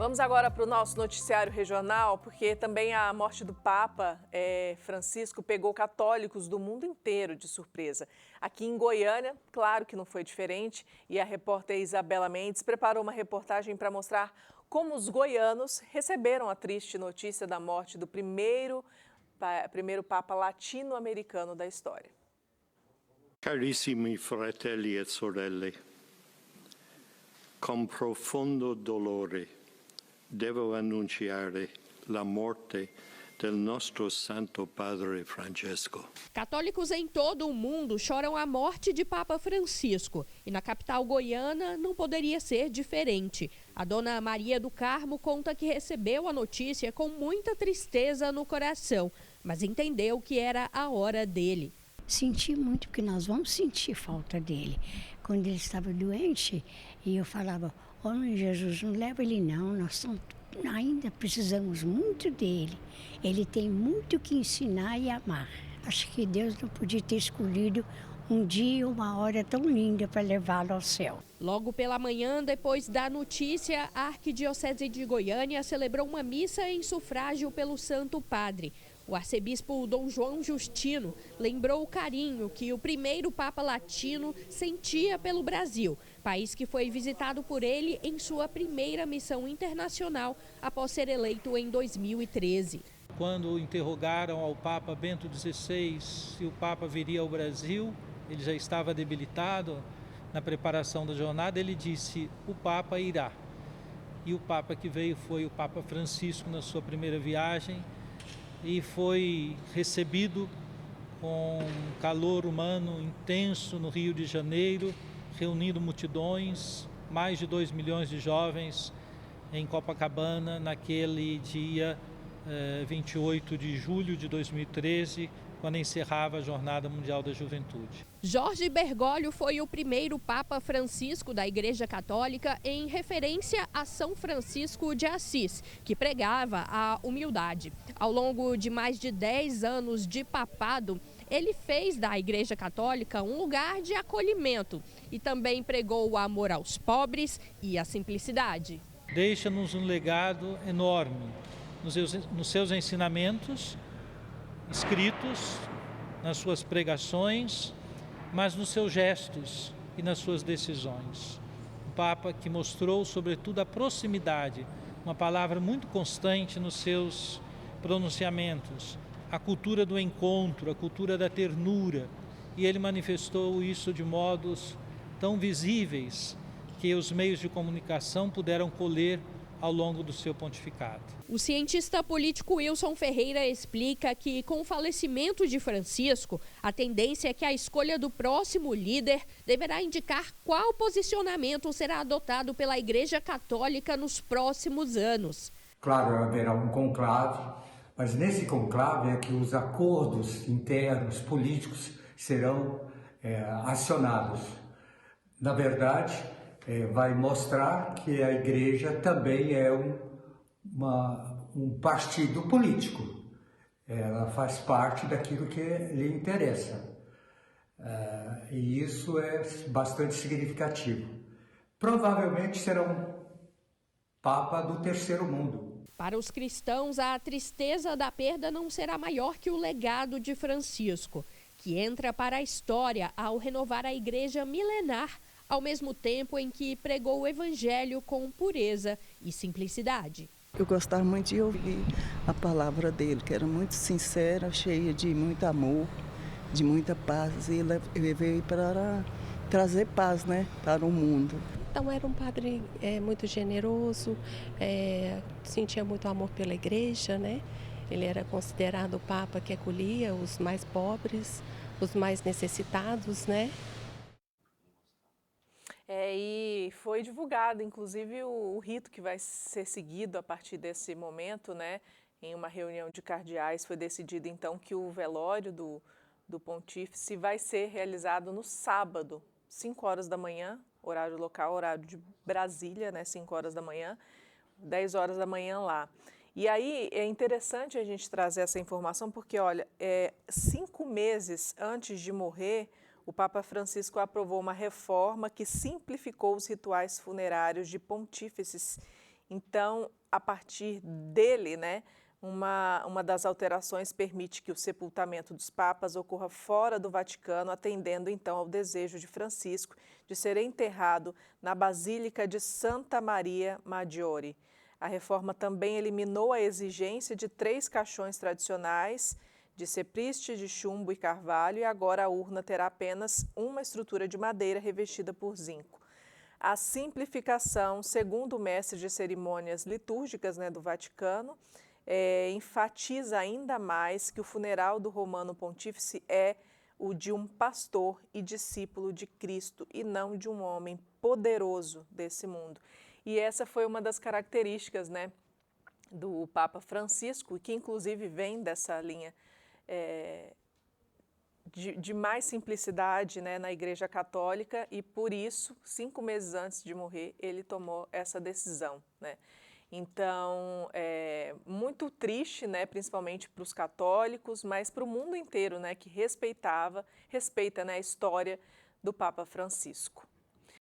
Vamos agora para o nosso noticiário regional, porque também a morte do Papa Francisco pegou católicos do mundo inteiro de surpresa. Aqui em Goiânia, claro que não foi diferente, e a repórter Isabela Mendes preparou uma reportagem para mostrar como os goianos receberam a triste notícia da morte do primeiro Papa latino-americano da história. Carissimi fratelli e sorelle, con profondo dolore devo annunciare la morte del nostro Santo Padre Francesco. Católicos em todo o mundo choram a morte de Papa Francisco. E na capital goiana não poderia ser diferente. A dona Maria do Carmo conta que recebeu a notícia com muita tristeza no coração, mas entendeu que era a hora dele. Senti muito, porque nós vamos sentir falta dele. Quando ele estava doente, e eu falava, Jesus, não leva ele não, nós ainda precisamos muito dele. Ele tem muito que ensinar e amar. Acho que Deus não podia ter escolhido um dia, uma hora tão linda para levá-lo ao céu. Logo pela manhã, depois da notícia, a Arquidiocese de Goiânia celebrou uma missa em sufrágio pelo Santo Padre. O arcebispo Dom João Justino lembrou o carinho que o primeiro Papa latino sentia pelo Brasil, país que foi visitado por ele em sua primeira missão internacional após ser eleito em 2013. Quando interrogaram ao Papa Bento XVI se o Papa viria ao Brasil, ele já estava debilitado na preparação da jornada, ele disse, o Papa irá. E o Papa que veio foi o Papa Francisco na sua primeira viagem, e foi recebido com calor humano intenso no Rio de Janeiro, reunindo multidões, mais de 2 milhões de jovens em Copacabana, naquele dia 28 de julho de 2013, quando encerrava a Jornada Mundial da Juventude. Jorge Bergoglio foi o primeiro Papa Francisco da Igreja Católica em referência a São Francisco de Assis, que pregava a humildade. Ao longo de mais de 10 anos de papado, ele fez da Igreja Católica um lugar de acolhimento e também pregou o amor aos pobres e a simplicidade. Deixa-nos um legado enorme nos seus ensinamentos, escritos, nas suas pregações, mas nos seus gestos e nas suas decisões. Um Papa que mostrou, sobretudo, a proximidade, uma palavra muito constante nos seus pronunciamentos, a cultura do encontro, a cultura da ternura, e ele manifestou isso de modos tão visíveis que os meios de comunicação puderam colher ao longo do seu pontificado. O cientista político Wilson Ferreira explica que, com o falecimento de Francisco, a tendência é que a escolha do próximo líder deverá indicar qual posicionamento será adotado pela Igreja Católica nos próximos anos. Claro, haverá um conclave, mas nesse conclave é que os acordos internos políticos serão acionados. Na verdade, vai mostrar que a igreja também é um partido político. Ela faz parte daquilo que lhe interessa. E isso é bastante significativo. Provavelmente será um Papa do terceiro mundo. Para os cristãos, a tristeza da perda não será maior que o legado de Francisco, que entra para a história ao renovar a igreja milenar, ao mesmo tempo em que pregou o evangelho com pureza e simplicidade. Eu gostava muito de ouvir a palavra dele, que era muito sincera, cheia de muito amor, de muita paz, e ele veio para trazer paz, para o mundo. Então era um padre muito generoso, sentia muito amor pela igreja, Ele era considerado o Papa que acolhia os mais pobres, os mais necessitados, E foi divulgado, inclusive, o rito que vai ser seguido a partir desse momento, em uma reunião de cardeais, foi decidido, então, que o velório do pontífice vai ser realizado no sábado, 5 horas da manhã, horário local, horário de Brasília, 5 horas da manhã, 10 horas da manhã lá. E aí é interessante a gente trazer essa informação porque, olha, 5 meses antes de morrer, o Papa Francisco aprovou uma reforma que simplificou os rituais funerários de pontífices Então, a partir dele, né, uma das alterações permite que o sepultamento dos papas ocorra fora do Vaticano, atendendo então ao desejo de Francisco de ser enterrado na Basílica de Santa Maria Maggiore. A reforma também eliminou a exigência de 3 caixões tradicionais de cepriste, de chumbo e carvalho, e agora a urna terá apenas uma estrutura de madeira revestida por zinco. A simplificação, segundo o mestre de cerimônias litúrgicas, né, do Vaticano, enfatiza ainda mais que o funeral do Romano Pontífice é o de um pastor e discípulo de Cristo e não de um homem poderoso desse mundo. E essa foi uma das características, né, do Papa Francisco, que inclusive vem dessa linha de mais simplicidade, né, na Igreja Católica, e por isso, 5 meses antes de morrer, ele tomou essa decisão, né. Então, muito triste, né, principalmente para os católicos, mas para o mundo inteiro, né, que respeita, né, a história do Papa Francisco.